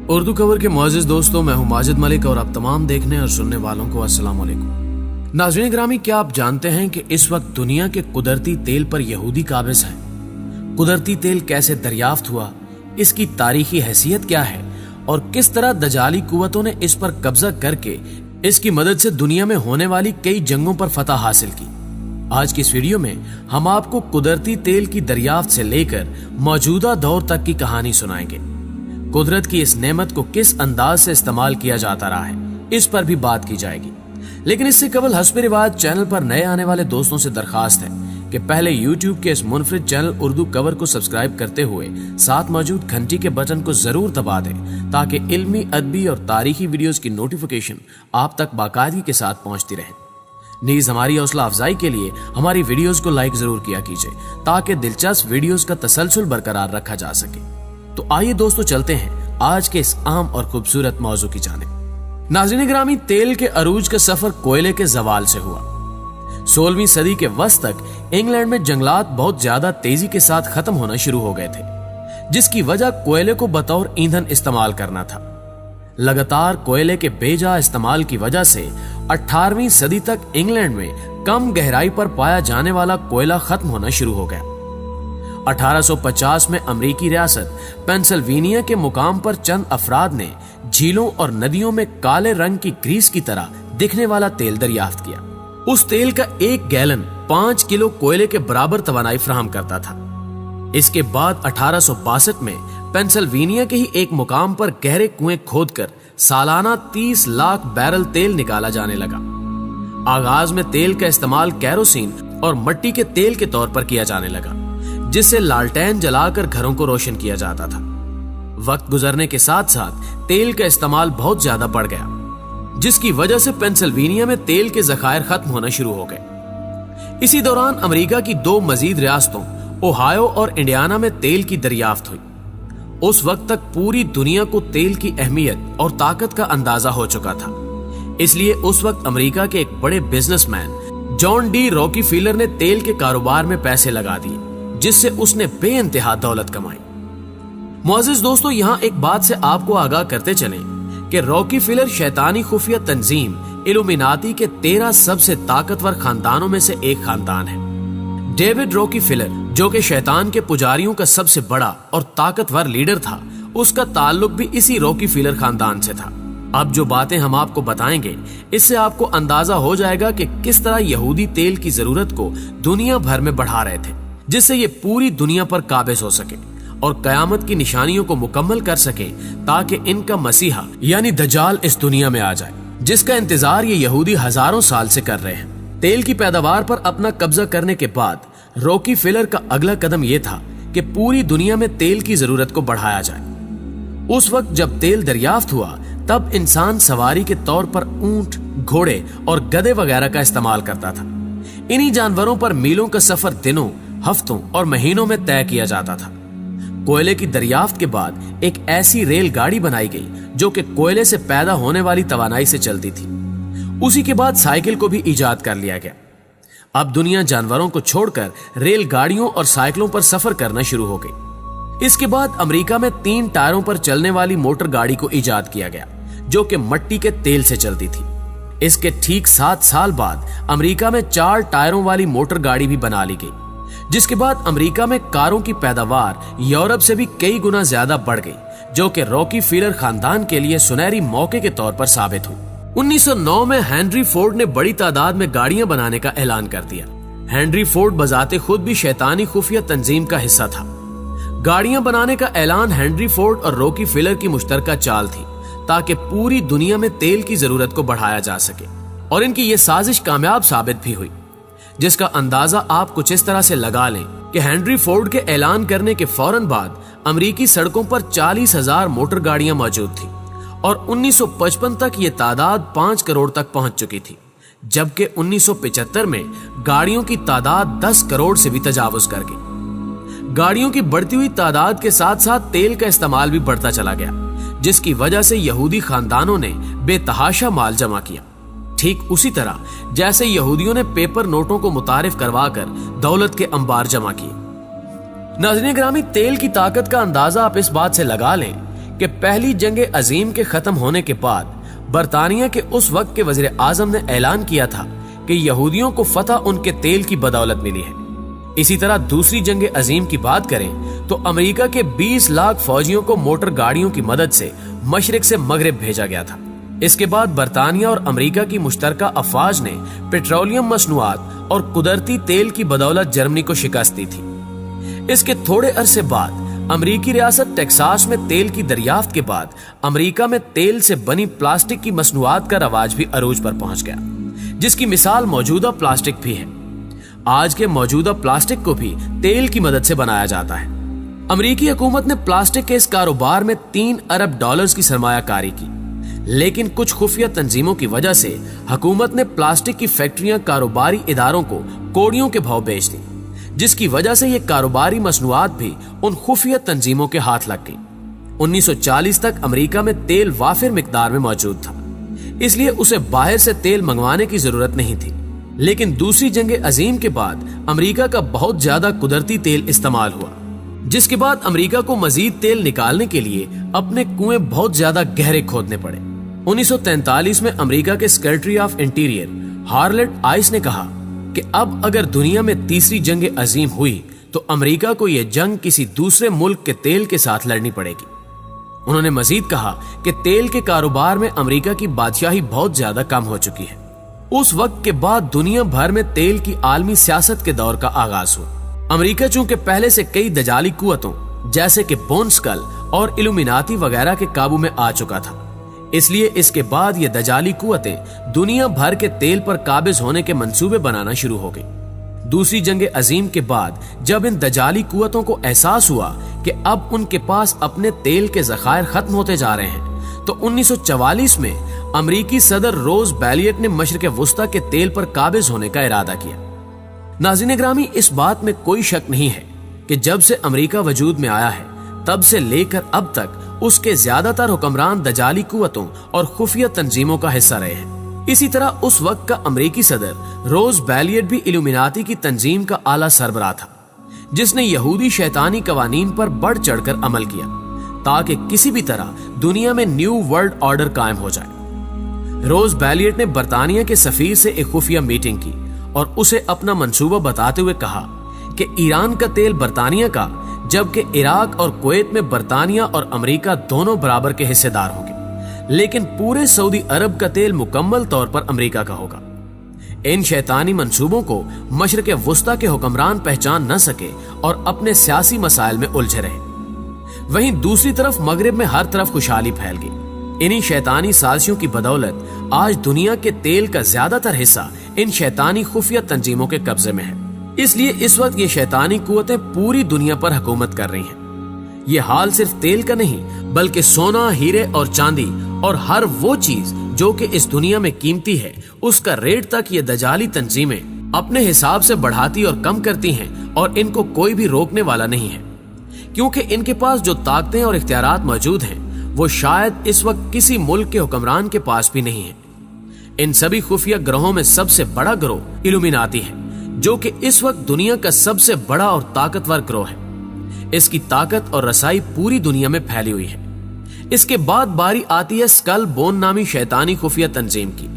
Urdu cover के मुअज़्ज़िज़ दोस्तों, मैं हूं माजिद मलिक और आप तमाम देखने और सुनने वालों को अस्सलाम वालेकुम। नाज़रीन ग्रामी, क्या आप जानते हैं कि इस वक्त दुनिया के कुदरती तेल पर यहूदी काबिज हैं? कुदरती तेल कैसे दरियाफ्त हुआ, इसकी तारीखी हैसियत क्या है और किस तरह दजाली कुव्वतों ने इस पर कब्जा करके इसकी मदद से दुनिया में होने वाली कई जंगों पर फतह हासिल की। आज की इस वीडियो में हम आपको कुदरती तेल की दरियाफ्त से लेकर मौजूदा दौर तक की कहानी सुनाएंगे। कुदरत की इस नेमत को किस अंदाज से इस्तेमाल किया जाता रहा है, इस पर भी बात की जाएगी। लेकिन इससे कबल हस्बे रिवाज चैनल पर नए आने वाले दोस्तों से दरखास्त है कि पहले YouTube के इस मुनफरिद चैनल उर्दू कवर को सब्सक्राइब करते हुए साथ मौजूद घंटी के बटन को जरूर दबा दें, ताकि इल्मी, अदबी और तारीखी वीडियोस की नोटिफिकेशन आप तक बाकायदगी के साथ पहुंचती रहे। नीज हमारी हौसला अफजाई के लिए हमारी वीडियोस को लाइक जरूर किया कीजिए, ताकि दिलचस्प वीडियोस का तसलसल बरकरार रखा जा सके। तो आइए दोस्तों, चलते हैं आज के इस अहम और खूबसूरत मौजू की जानिब। नाज़रीन ग्रामी, तेल के अरूज का सफर कोयले के जवाल से हुआ। 16वीं सदी के वस्त तक इंग्लैंड में जंगलात बहुत ज्यादा तेजी के साथ खत्म होना शुरू हो गए थे, जिसकी वजह कोयले को बतौर ईंधन इस्तेमाल करना था। लगातार कोयले के बेजा इस्तेमाल की वजह से 18वीं सदी तक इंग्लैंड में कम गहराई पर पाया जाने वाला कोयला खत्म होना शुरू हो गया। 1850 में अमेरिकी रियासत पेंसिल्वेनिया के मुकाम पर चंद अफराद ने झीलों और नदियों में काले रंग की ग्रीस की तरह दिखने वाला तेल दरियाफ्त किया। उस तेल का 1 गैलन 5 किलो कोयले के बराबर तवानाई फराहम करता था। इसके बाद 1862 में पेंसिल्वेनिया के ही एक मुकाम पर गहरे कुएं खोदकर सालाना 30 लाख बैरल तेल निकाला जाने लगा। आगाज में तेल का इस्तेमाल कैरोसिन और मट्टी के तेल के तौर पर किया जाने लगा, जिससे लालटेन जलाकर घरों को रोशन किया जाता था। वक्त गुजरने के साथ साथ तेल का इस्तेमाल बहुत ज्यादा बढ़ गया, जिसकी वजह से पेंसिल्वेनिया में तेल के जखायर खत्म होना शुरू हो गए। इसी दौरान अमेरिका की 2 मजीद रियासतों ओहायो और इंडियाना में तेल की दरियाफ्त हुई। उस वक्त तक पूरी दुनिया को तेल की अहमियत और ताकत का अंदाजा हो चुका था, इसलिए उस वक्त अमेरिका के एक बड़े बिजनेसमैन जॉन डी रॉकीफिलर ने तेल के कारोबार में पैसे लगा दिए, जिससे उसने बेइंतहा दौलत कमाई। मुअज़्ज़िज़ दोस्तों, यहाँ एक बात से आपको आगाह करते चलें कि रॉकीफिलर शैतानी खुफिया तंजीम इल्यूमिनाती के 13 सबसे ताकतवर खानदानों में से एक खानदान है। डेविड रॉकीफिलर, जो कि शैतान के पुजारियों का सबसे बड़ा और ताकतवर लीडर था, उसका ताल्लुक भी इसी रॉकीफिलर खानदान से था। अब जो बातें हम आपको बताएंगे, इससे आपको अंदाजा हो जाएगा कि किस तरह यहूदी तेल की जरूरत को दुनिया भर में बढ़ा रहे थे, जिससे ये पूरी दुनिया पर काबिज हो सके और कयामत की निशानियों को मुकम्मल कर सके, ताकि इनका मसीहा यानी दज्जाल इस दुनिया में आ जाए, जिसका इंतजार ये यहूदी हजारों साल से कर रहे हैं। तेल की पैदावार पर अपना कब्जा करने के बाद रॉकीफिलर का अगला कदम यह था कि पूरी दुनिया में तेल की जरूरत को बढ़ाया जाए। उस वक्त जब तेल दरियाफ्त हुआ, तब इंसान सवारी के तौर पर ऊंट, घोड़े और गधे वगैरह का इस्तेमाल करता था। इन्हीं जानवरों पर मीलों का सफर दिनों, हफ्तों और महीनों में तय किया जाता था। कोयले की दरियाफ्त के बाद एक ऐसी रेलगाड़ी बनाई गई जो कि कोयले से पैदा होने वाली तवानाई से चलती थी। उसी के बाद साइकिल को भी इजाद कर लिया गया। अब दुनिया जानवरों को छोड़कर रेलगाड़ियों और साइकिलों पर सफर करना शुरू हो गई। इसके बाद अमेरिका में 3 टायरों पर चलने वाली मोटर गाड़ी को इजाद किया गया, जो कि मट्टी के तेल से चलती थी। इसके ठीक 7 साल बाद अमेरिका में 4 टायरों वाली मोटर गाड़ी भी बना ली गई, जिसके बाद अमेरिका में कारों की पैदावार यूरोप से भी कई गुना ज्यादा बढ़ गई, जो कि रॉकीफिलर खानदान के लिए सुनहरी मौके के तौर पर साबित हुई। 1909 में हेनरी फोर्ड ने बड़ी तादाद में गाड़ियां बनाने का ऐलान कर दिया। हेनरी फोर्ड बजाते खुद भी शैतानी खुफिया तंजीम का हिस्सा था। गाड़ियां बनाने का ऐलान हेनरी फोर्ड और रॉकीफिलर की मुश्तरका चाल थी, ताकि पूरी दुनिया में तेल की जरूरत को बढ़ाया जा सके, और इनकी ये साजिश कामयाब साबित भी हुई, जिसका अंदाजा आप कुछ इस तरह से लगा लें कि हेनरी फोर्ड के ऐलान करने के फौरन बाद अमेरिकी सड़कों पर 40,000 मोटर गाड़ियां मौजूद थी और 1955 तक ये तादाद 5 करोड़ तक पहुंच चुकी थी, जबकि 1975 में गाड़ियों की तादाद 10 करोड़ से भी तजावुज कर गई। गाड़ियों की बढ़ती हुई तादाद के साथ साथ तेल का इस्तेमाल भी बढ़ता चला गया, जिसकी वजह से यहूदी खानदानों ने बेतहाशा माल जमा किया। ठीक उसी तरह जैसे यहूदियों ने पेपर नोटों को मुतारिफ करवाकर दौलत के अंबार जमा किए। नाज़रीन ग्रामी, तेल की ताकत का अंदाजा आप इस बात से लगा लें कि पहली जंग अजीम के खत्म होने के बाद बरतानिया के उस वक्त के वजीर आजम ने ऐलान किया था कि यहूदियों को फतह उनके तेल की बदौलत मिली है। इसी तरह दूसरी जंग अजीम की बात करें तो अमेरिका के 20 लाख फौजियों को मोटर गाड़ियों की मदद से मशरिक से मगरिब भेजा गया था। इसके बाद बरतानिया और अमेरिका की मुश्तरका अफवाज ने पेट्रोलियम मसनूआत और कुदरती तेल की बदौलत जर्मनी को शिकस्त दी थी। इसके थोड़े अरसे बाद अमेरिकी रियासत टेक्सास में तेल की दरियाफ्त के बाद अमेरिका में तेल से बनी प्लास्टिक की मसनूआत का रवाज भी अरूज पर पहुंच गया, जिसकी मिसाल मौजूदा प्लास्टिक भी है। आज के मौजूदा प्लास्टिक को भी तेल की मदद से बनाया जाता है। अमेरिकी हुकूमत ने प्लास्टिक के इस कारोबार में $3 अरब की सरमायाकारी की, लेकिन कुछ खुफिया तंजीमों की वजह से हुकूमत ने प्लास्टिक की फैक्ट्रियां कारोबारी इदारों को कोड़ियों के भाव बेच दी, जिसकी वजह से ये कारोबारी मसनूआत भी उन खुफिया तंजीमों के हाथ लग गई। 1940 तक अमेरिका में तेल वाफिर मिकदार में मौजूद था, इसलिए उसे बाहर से तेल मंगवाने की जरूरत नहीं थी। लेकिन दूसरी जंग अजीम के बाद अमेरिका का बहुत ज्यादा कुदरती तेल इस्तेमाल हुआ, जिसके बाद अमेरिका को मजीद तेल निकालने के लिए अपने कुएं बहुत ज्यादा गहरे खोदने पड़े। 1943 में अमेरिका के secretary of interior harlot ice ने कहा कि अब अगर दुनिया में तीसरी जंग अजीम हुई तो अमेरिका को यह जंग किसी दूसरे मुल्क के तेल के साथ लड़नी पड़ेगी। उन्होंने मजीद कहा कि तेल के कारोबार में अमेरिका की बादशाही बहुत ज्यादा कम हो चुकी है। उस वक्त के बाद दुनिया भर में तेल की आलमी सियासत के दौर का आगाज हुआ। अमेरिका चूंकि पहले से कई दजाली कुव्वतों जैसे कि बोनस्कल और इल्यूमिनाती वगैरह के काबू में आ चुका था, इसलिए इसके बाद ये दजाली कुव्वतें दुनिया भर के तेल पर काबिज होने के मंसूबे बनाना शुरू हो गई। दूसरी जंग अजीम के बाद जब इन दजाली कुव्वतों को एहसास हुआ कि अब उनके पास अपने तेल के जखायर खत्म होते जा रहे हैं, तो 1944 में अमेरिकी सदर रोज बैलियट ने मशरिक वुस्ता के तेल पर काबिज होने का इरादा किया। नाज़रीन ग्रामी, इस बात में कोई शक नहीं है कि जब से अमेरिका वजूद में आया है तब से लेकर अब तक उसके ज्यादातर हुक्मरान दजाली कुव्वतों और खुफिया तंजीमों का हिस्सा रहे हैं। इसी तरह उस वक्त का अमेरिकी सदर रोज बैलियट भी इल्यूमिनाती की तंजीम का आला सरबराह था, जिसने यहूदी शैतानी कवानीन पर बढ़ चढ़कर अमल किया ताकि किसी भी तरह दुनिया में न्यू वर्ल्ड ऑर्डर कायम हो जाए। रोज बैलियट ने बरतानिया के सफीर से एक खुफिया मीटिंग की और उसे अपना मंसूबा बताते हुए कहा कि ईरान का तेल बरतानिया का, जबकि इराक और कुवैत में बरतानिया और अमेरिका दोनों बराबर के हिस्सेदार होंगे, लेकिन पूरे सऊदी अरब का तेल मुकम्मल तौर पर अमेरिका का होगा। इन शैतानी मंसूबों को मशरिक वुस्ता के हुक्मरान पहचान न सके और अपने सियासी मसाइल में उलझे रहे। वहीं दूसरी तरफ मगरिब में हर तरफ खुशहाली फैल गई। इन्हीं शैतानी साजिशों की बदौलत आज दुनिया के तेल का ज्यादातर हिस्सा इन शैतानी खुफिया तंजीमों के कब्जे में है। इसलिए इस वक्त ये शैतानी कुव्वतें पूरी दुनिया पर हुकूमत कर रही हैं। ये हाल सिर्फ तेल का नहीं बल्कि सोना, हीरे और चांदी और हर वो चीज जो कि इस दुनिया में कीमती है उसका रेट तक ये दजाली तंजीमें अपने हिसाब से बढ़ाती और कम करती हैं और इनको कोई भी रोकने वाला नहीं है, क्योंकि इनके पास जो ताकतें और इख्तियारात मौजूद हैं वो शायद इस वक्त किसी मुल्क के हुक्मरान के पास भी नहीं है। इन सभी खुफिया ग्रोहों में सबसे बड़ा ग्रोह इल्यूमिनाती है, जो कि इस वक्त दुनिया का सबसे बड़ा और ताकतवर ग्रोह है। इसकी ताकत और रसाई पूरी दुनिया में फैली हुई है। इसके बाद बारी आती है स्कल बोन नामी शैतानी खुफिया तंजीम की।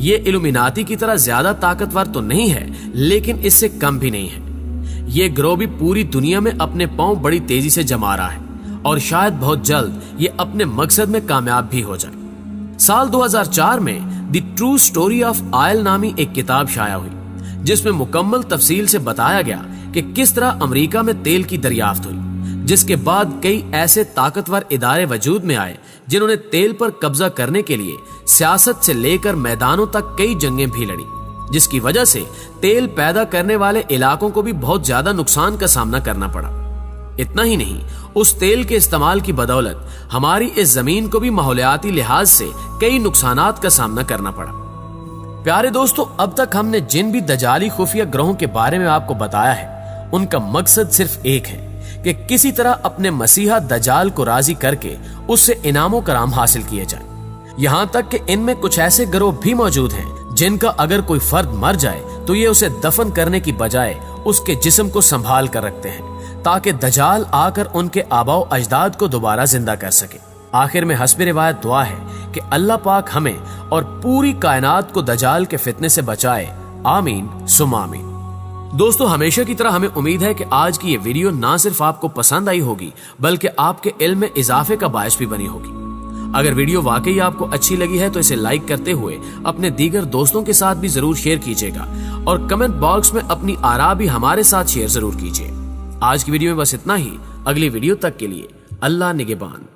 ये इल्यूमिनाती की तरह ज्यादा ताकतवर तो नहीं है, लेकिन इससे कम भी नहीं है। ये ग्रोह भी पूरी दुनिया में अपने पांव बड़ी तेजी से जमा रहा है और शायद बहुत जल्द ये अपने मकसद में कामयाब भी हो जाए। साल 2004 में the true story of oil नामी एक किताब शाया हुई, जिसमें मुकम्मल तफसील से बताया गया कि किस तरह अमेरिका में तेल की दरियाफ्त हुई, जिसके बाद कई ऐसे ताकतवर इदारे वजूद में आए जिन्होंने तेल पर कब्जा करने के लिए सियासत से लेकर मैदानों तक कई जंगें भी लड़ी, जिसकी वजह से तेल पैदा करने वाले इलाकों को भी बहुत ज्यादा नुकसान का सामना करना पड़ा। इतना ही नहीं, उस तेल के इस्तेमाल की बदौलत हमारी इस जमीन को भी माहौलियाती लिहाज से कई नुकसानात का सामना करना पड़ा। प्यारे दोस्तों, अब तक हमने जिन भी दजाली खुफिया ग्रोहों के बारे में आपको बताया है, उनका मकसद सिर्फ एक है कि किसी तरह अपने मसीहा दजाल को राजी करके उससे इनामो कराम हासिल किए जाए। यहाँ तक कि इनमें कुछ ऐसे ग्रोह भी मौजूद हैं जिनका अगर कोई फर्द मर जाए तो ये उसे दफन करने की बजाय उसके जिस्म को संभाल कर रखते हैं ताकि दजाल आकर उनके आबाओ अजदाद को दोबारा जिंदा कर सके। आखिर में हस्बे रिवायत दुआ है कि अल्लाह पाक हमें और पूरी कायनात को दजाल के फितने से बचाए। आमीन सुम्मा आमीन। दोस्तों, हमेशा की तरह हमें उम्मीद है कि आज की ये वीडियो ना सिर्फ आपको पसंद आई होगी बल्कि आपके इल्म में इजाफे का बायस भी बनी होगी। अगर वीडियो वाकई आपको अच्छी लगी है तो इसे लाइक करते हुए अपने दीगर दोस्तों के साथ भी जरूर शेयर कीजिएगा और कमेंट बॉक्स में अपनी आरा भी हमारे साथ शेयर जरूर कीजिए। आज की वीडियो में बस इतना ही। अगली वीडियो तक के लिए अल्लाह निगहबान।